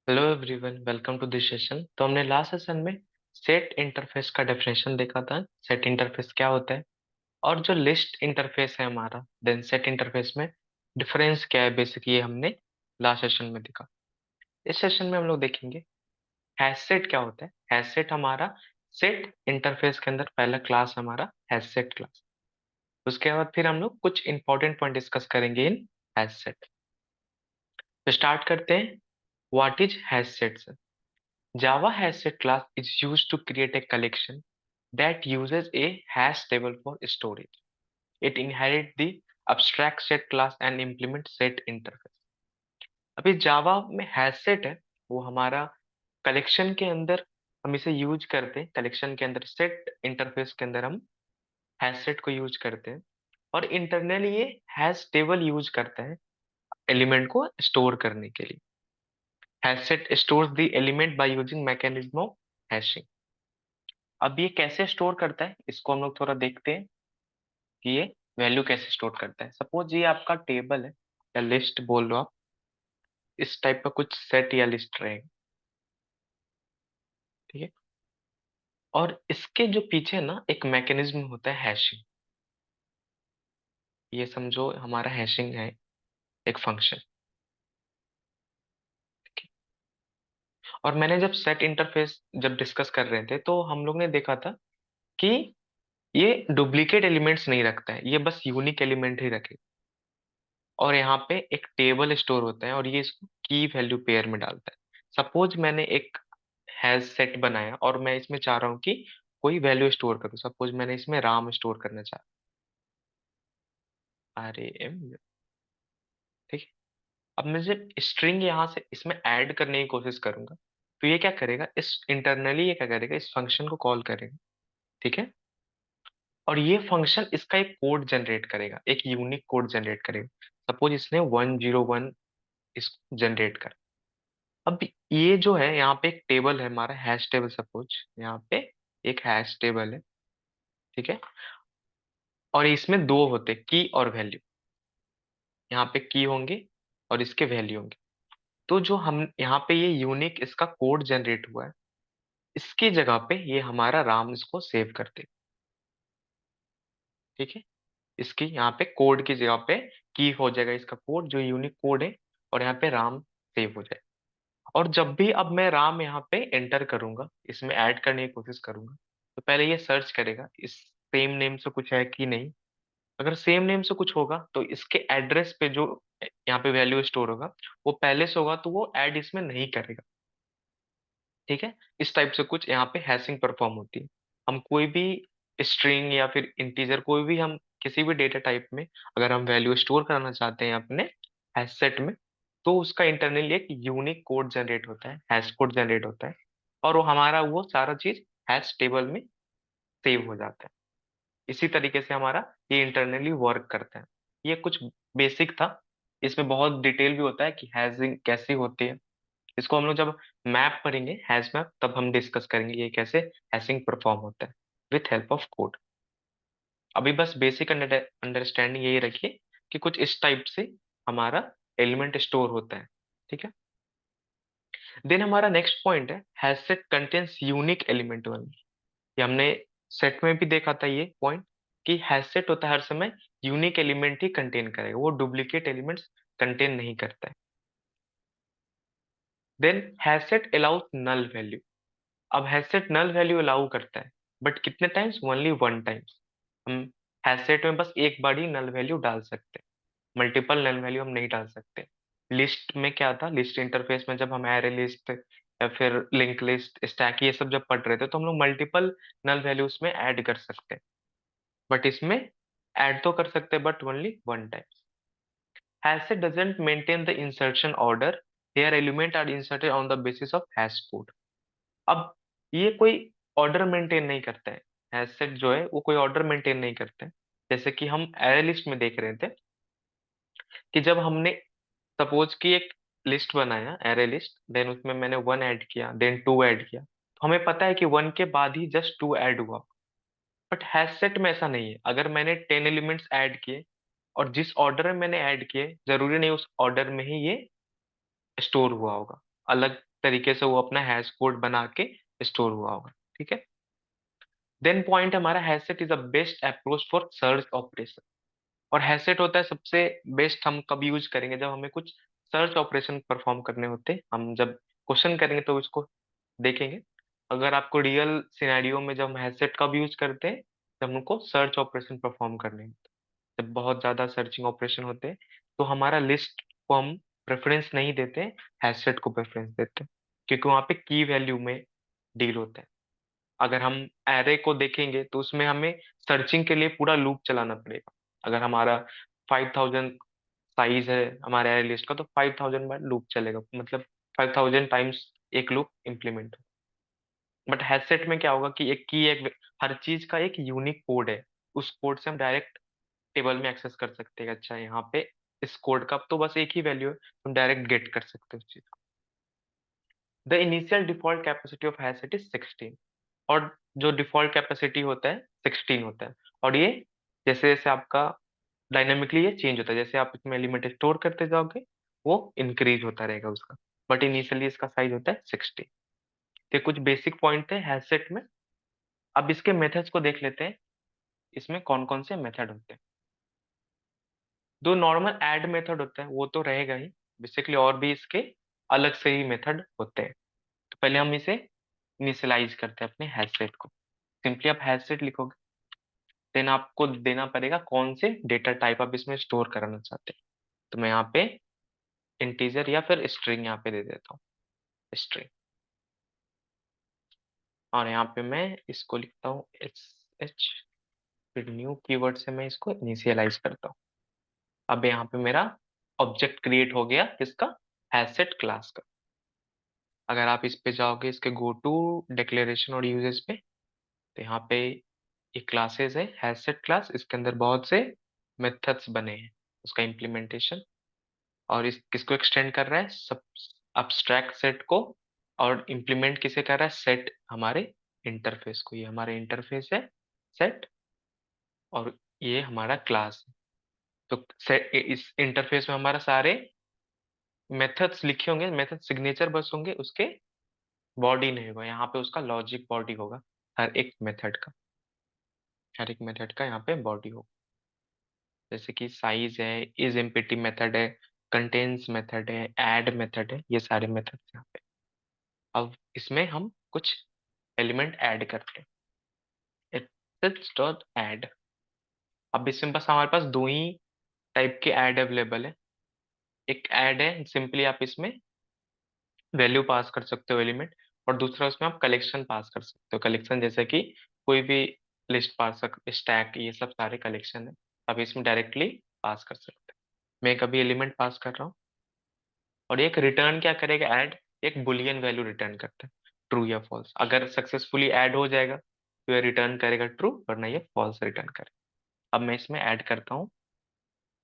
Hello everyone, welcome to this session. तो हमने last session में सेट इंटरफेस का डेफिनेशन देखा था। सेट इंटरफेस क्या होता है और जो लिस्ट इंटरफेस है हमारा, देन सेट इंटरफेस में डिफरेंस क्या है, बेसिकली ये हमने लास्ट सेशन में देखा। इस सेशन में हम लोग देखेंगे हैश सेट क्या होता है। हैश सेट हमारा सेट इंटरफेस के अंदर पहला क्लास हमारा हैश सेट क्लास। उसके बाद फिर हम लोग कुछ इंपॉर्टेंट पॉइंट डिस्कस करेंगे इन हैश सेट। तो स्टार्ट करते हैं। What is hash set? Java HashSet class is used to create a collection that uses a hash table for storage. It inherits the abstract set class and implements set interface. अभी Java में HashSet है, वो हमारा collection के अंदर हम इसे use करते हैं। कलेक्शन के अंदर सेट इंटरफेस के अंदर हम HashSet को यूज करते हैं और इंटरनली ये हैश टेबल यूज करता है एलिमेंट को स्टोर करने के लिए। HashSet stores the element by using mechanism of hashing. अब ये कैसे स्टोर करता है इसको हम लोग थोड़ा देखते हैं कि ये वैल्यू कैसे स्टोर करता है। सपोज ये आपका टेबल है या लिस्ट बोल लो आप, इस टाइप का कुछ सेट या लिस्ट रहेगा, ठीक है। और इसके जो पीछे ना एक मैकेनिज्म होता है हैशिंग। ये समझो हमारा हैशिंग है एक फंक्शन, ठीक है। और मैंने जब सेट इंटरफेस जब डिस्कस कर रहे थे तो हम लोग ने देखा था कि ये डुप्लीकेट एलिमेंट्स नहीं रखता है, ये बस यूनिक एलिमेंट ही रखे। और यहाँ पे एक टेबल स्टोर होता है और ये इसको की वैल्यू पेयर में डालता है। सपोज मैंने एक हैज सेट बनाया और मैं इसमें चाह रहा हूँ कि कोई वैल्यू स्टोर करूँ। सपोज मैंने इसमें राम स्टोर करना चाहा, RAM, ठीक है। अब मैं जब स्ट्रिंग यहाँ से इसमें ऐड करने की कोशिश करूंगा तो ये क्या करेगा, इस इंटरनली ये क्या करेगा, इस फंक्शन को कॉल करेगा, ठीक है। और ये फंक्शन इसका एक कोड जनरेट करेगा, एक यूनिक कोड जनरेट करेगा। सपोज इसने 101 इसको जनरेट कर। अब ये जो है यहाँ पे एक टेबल है हमारा हैश टेबल। सपोज यहाँ पे एक हैश टेबल है, ठीक है। और इसमें दो होते की और वैल्यू। यहाँ पे की होंगे और इसके वैल्यू होंगे। तो जो हम यहाँ पे ये यूनिक इसका कोड जनरेट हुआ है, इसकी जगह पे ये हमारा राम इसको सेव कर दे, ठीक है। इसकी यहाँ पे कोड की जगह पे की हो जाएगा इसका कोड जो यूनिक कोड है, और यहाँ पे राम सेव हो जाएगा। और जब भी अब मैं राम यहाँ पे एंटर करूंगा, इसमें ऐड करने की कोशिश करूंगा, तो पहले ये सर्च करेगा इस सेम नेम से कुछ है कि नहीं। अगर सेम नेम से कुछ होगा तो इसके एड्रेस पे जो यहाँ पे वैल्यू स्टोर होगा वो पहले से होगा, तो वो ऐड इसमें नहीं करेगा, ठीक है। इस टाइप से कुछ यहाँ पे हैशिंग परफॉर्म होती है। हम कोई भी स्ट्रिंग या फिर इंटीजर, कोई भी हम किसी भी डेटा टाइप में अगर हम वैल्यू स्टोर कराना चाहते हैं अपने हैश सेट में, तो उसका इंटरनली एक यूनिक कोड जनरेट होता है, हैश कोड जनरेट होता है। और वो हमारा वो सारा चीज हैश टेबल में सेव हो जाता है। इसी तरीके से हमारा ये इंटरनली वर्क करता है। ये कुछ बेसिक था, इसमें बहुत डिटेल भी होता है कि हैशिंग कैसी होती है। इसको हम लोग जब मैप पढ़ेंगे, हैश मैप, तब हम डिस्कस करेंगे ये कैसे हैशिंग परफॉर्म होता है विथ हेल्प ऑफ कोड। अभी बस बेसिक अंडरस्टैंडिंग यही रखिए कि कुछ इस टाइप से हमारा एलिमेंट स्टोर होता है, ठीक है। देन हमारा नेक्स्ट पॉइंट है hash set contains unique element only. ये हमने सेट में भी देखा था ये पॉइंट कि हैश सेट होता है हर समय यूनिक एलिमेंट ही कंटेन करेगा, वो डुप्लीकेट एलिमेंट्स कंटेन नहीं करता है। Then hash set allows null value. अब हैशसेट नल वैल्यू अलाउ करता है, बट कितने टाइम्स, ओनली वन टाइम्स। हम हैशसेट में बस एक बार ही नल वैल्यू डाल सकते हैं, मल्टीपल नल वैल्यू हम नहीं डाल सकते। लिस्ट में क्या था, लिस्ट इंटरफेस में जब हम एरे लिस्ट या फिर लिंक लिस्ट, स्टैक, ये सब जब पढ़ रहे थे तो हम लोग मल्टीपल नल वैल्यूज में ऐड कर सकते हैं। बट इसमें ऐड तो कर सकते हैं but only one time. Hashset doesn't maintain the insertion order, here element are inserted on the basis of hash code. अब ये कोई ऑर्डर मेंटेन नहीं करता है। हैशसेट जो है वो कोई ऑर्डर मेंटेन नहीं करते हैं। जैसे कि हम एरे लिस्ट में देख रहे थे कि जब हमने सपोज कि एक लिस्ट बनाया एरे लिस्ट, देन उसमें मैंने वन ऐड किया, देन टू ऐड किया, तो हमें पता है कि वन के बाद ही जस्ट टू ऐड हुआ। बट हैशसेट में ऐसा नहीं है। अगर मैंने 10 एलिमेंट्स ऐड किए और जिस ऑर्डर में मैंने ऐड किए, जरूरी नहीं उस ऑर्डर में ही ये स्टोर हुआ होगा, अलग तरीके से वो अपना हैश कोड बना के स्टोर हुआ होगा। ठीक है। देन पॉइंट हमारा HashSet is a best approach for search operation. और हैशसेट होता है सबसे बेस्ट, हम कब यूज करेंगे, जब हमें कुछ सर्च ऑपरेशन परफॉर्म करने होते हैं, हम जब क्वेश्चन करेंगे तो इसको देखेंगे। अगर आपको रियल सिनेरियो में जब हम हैशसेट कब यूज करते हैं, जब हमको सर्च ऑपरेशन परफॉर्म करने होते हैं, जब बहुत ज्यादा सर्चिंग ऑपरेशन होते हैं, तो हमारा लिस्ट को हम प्रेफरेंस नहीं देते, हैशसेट को प्रेफरेंस देते हैं, क्योंकि वहाँ पे की वैल्यू में डील होता है। अगर हम एरे को देखेंगे तो उसमें हमें सर्चिंग के लिए पूरा लूप चलाना पड़ेगा। अगर हमारा 5000 साइज है हमारे एरे लिस्ट का, तो 5000 बार लूप चलेगा, मतलब 5000 टाइम्स एक लूप इम्प्लीमेंट। बट हैशसेट में क्या होगा कि एक की एक हर चीज का एक यूनिक कोड है, उस कोड से हम डायरेक्ट टेबल में एक्सेस कर सकते हैं। अच्छा, यहाँ पे इस कोड का तो बस एक ही वैल्यू है, हम डायरेक्ट गेट कर सकते हैं उस चीज को। The initial default capacity of HashSet is 16। और जो डिफॉल्ट कैपेसिटी होता है 16 होता है। और ये जैसे जैसे आपका डायनामिकली ये चेंज होता है, जैसे आप इसमें एलिमेंट स्टोर करते जाओगे वो इंक्रीज होता रहेगा उसका। बट इनिशियली इसका साइज होता है 16। ये कुछ बेसिक पॉइंट थे हैशसेट में। अब इसके मेथड्स को देख लेते हैं, इसमें कौन कौन से मेथड होते हैं। जो नॉर्मल ऐड मेथड होता है वो तो रहेगा ही, बेसिकली और भी इसके अलग से ही मेथड होते हैं। तो पहले हम इसे इनिशियलाइज करते हैं अपने हैशसेट को। सिंपली आप हैशसेट लिखोगे, देन आपको देना पड़ेगा कौन से डेटा टाइप आप इसमें स्टोर कराना चाहते हैं। तो मैं यहाँ पे इंटीजर या फिर स्ट्रिंग यहाँ पे दे देता हूँ, स्ट्रिंग। और यहाँ पे मैं इसको लिखता हूँ एच एच, फिर न्यू कीवर्ड से मैं इसको इनिशियलाइज करता हूँ। अब यहाँ पे मेरा ऑब्जेक्ट क्रिएट हो गया किसका, हैशसेट क्लास का। अगर आप इस पे जाओगे, इसके गो टू डिक्लेरेशन और यूजेस पे, तो यहाँ पे एक क्लासेस है हैशसेट क्लास, इसके अंदर बहुत से मेथड्स बने हैं, उसका इम्प्लीमेंटेशन। और इस किसको एक्सटेंड कर रहा है, सब अब्स्ट्रैक्ट सेट को। और इम्प्लीमेंट किसे कर रहा है, सेट हमारे इंटरफेस को। ये हमारा इंटरफेस है सेट, और ये हमारा क्लास है। तो सेट इस इंटरफेस में हमारा सारे मेथड्स लिखे होंगे, मेथड सिग्नेचर बस होंगे, उसके बॉडी नहीं होगा। यहाँ पे उसका लॉजिक बॉडी होगा, हर एक मेथड का, हर एक मेथड का यहाँ पे बॉडी होगा। जैसे कि साइज है, इज एम्प्टी मेथड है, कंटेन्स मेथड है, ऐड मेथड है, ये सारे मेथड यहाँ पे। अब इसमें हम कुछ एलिमेंट ऐड करते हैं, इट्स डॉट ऐड। अब इसमें बस हमारे पास दो ही टाइप के ऐड अवेलेबल है। एक ऐड है, सिंपली आप इसमें वैल्यू पास कर सकते हो एलिमेंट, और दूसरा उसमें आप कलेक्शन पास कर सकते हो, कलेक्शन जैसे कि कोई भी लिस्ट पास स्टैक, ये सब सारे कलेक्शन है, आप इसमें डायरेक्टली पास कर सकते हो। मैं कभी एलिमेंट पास कर रहा हूँ, और एक रिटर्न क्या करेगा ऐड, एक बुलियन वैल्यू रिटर्न करता है, ट्रू या फॉल्स। अगर सक्सेसफुली ऐड हो जाएगा तो ये रिटर्न करेगा ट्रू, वरना ये फॉल्स रिटर्न करेगा। अब मैं इसमें ऐड करता हूँ,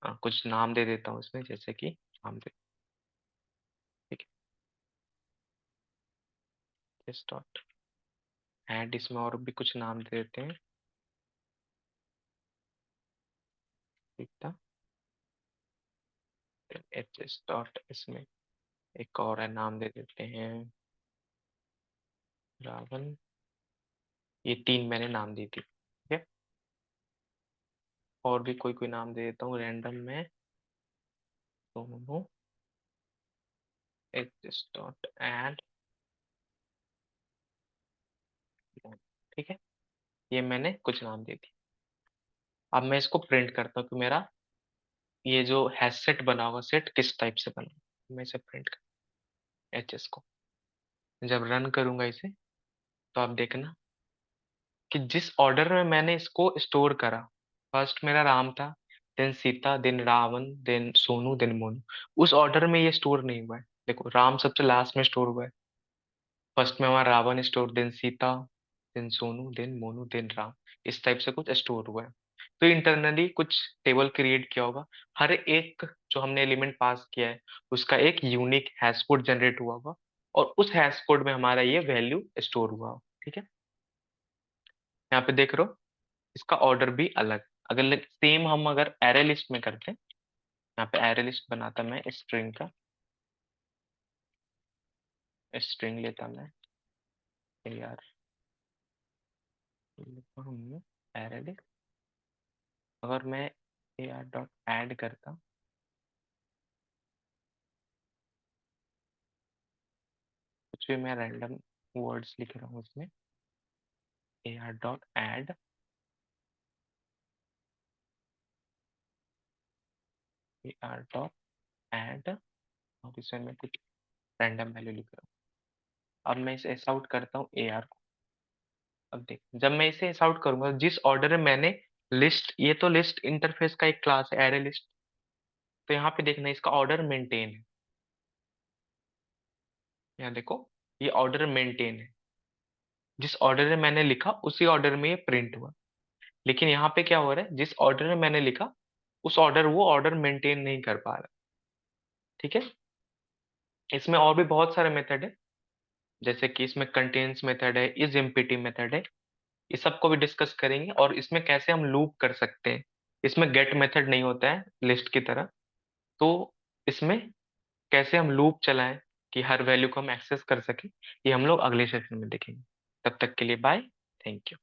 कुछ नाम दे देता हूँ इसमें, जैसे कि नाम दे, ठीक है, डॉट ऐड। इसमें और भी कुछ नाम दे देते हैं, ठीक था, एच डॉट, इसमें एक और है नाम दे देते हैं, रावण। ये तीन मैंने नाम दी थी, ठीक है। और भी कोई कोई नाम दे देता हूँ रैंडम में, दोनों एच डॉट ऐड, ठीक है। ये मैंने कुछ नाम दे दी। अब मैं इसको प्रिंट करता हूँ कि मेरा ये जो हैश सेट बना होगा, सेट किस टाइप से बना, मैं इसे प्रिंट कर एच एस को जब रन करूंगा इसे, तो आप देखना कि जिस ऑर्डर में मैंने इसको स्टोर करा, फर्स्ट मेरा राम था, then Sita, then Ravan, then Sonu, then Monu, उस ऑर्डर में ये स्टोर नहीं हुआ है। देखो, राम सबसे लास्ट में स्टोर हुआ है, फर्स्ट में हमारा Ravan store, then Sita, then Sonu, then Monu, then Ram, इस टाइप से कुछ स्टोर हुआ है। तो इंटरनली कुछ टेबल क्रिएट किया होगा, हर एक जो हमने एलिमेंट पास किया है उसका एक यूनिक हैश कोड जनरेट हुआ होगा, और उस हैश कोड में हमारा ये वैल्यू स्टोर हुआ होगा, ठीक है। यहाँ पे देख रहे हो, इसका ऑर्डर भी अलग। अगर सेम हम अगर एरे लिस्ट में करते हैं, यहाँ पे एरे लिस्ट बनाता मैं स्ट्रिंग का, स्ट्रिंग लेता मैं यार, एरे, अगर मैं ए आर डॉट ऐड करता, कुछ भी मैं रैंडम वर्ड्स लिख रहा हूँ उसमें, A R dot add, A R dot add, और इसमें मैं कुछ रैंडम वैल्यू लिख रहा हूँ। अब मैं इसे ऐसा आउट करता हूँ ए आर को। अब देख, जब मैं इसे ऐसा आउट करूंगा, जिस ऑर्डर में मैंने लिस्ट, ये तो लिस्ट इंटरफेस का एक क्लास है एरे लिस्ट, तो यहाँ पे देखना इसका ऑर्डर मेंटेन है। यहाँ देखो, ये ऑर्डर मेंटेन है, जिस ऑर्डर में मैंने लिखा उसी ऑर्डर में ये प्रिंट हुआ। लेकिन यहाँ पे क्या हो रहा है, जिस ऑर्डर में मैंने लिखा उस ऑर्डर, वो ऑर्डर मेंटेन नहीं कर पा रहा। ठीक है, इसमें और भी बहुत सारे मेथड है, जैसे कि इसमें कंटेन्स मेथड है, इज एम्प्टी मेथड है, इस सबको भी डिस्कस करेंगे। और इसमें कैसे हम लूप कर सकते हैं, इसमें गेट मेथड नहीं होता है लिस्ट की तरह, तो इसमें कैसे हम लूप चलाएं कि हर वैल्यू को हम एक्सेस कर सकें, ये हम लोग अगले सेशन में देखेंगे। तब तक के लिए बाय, थैंक यू।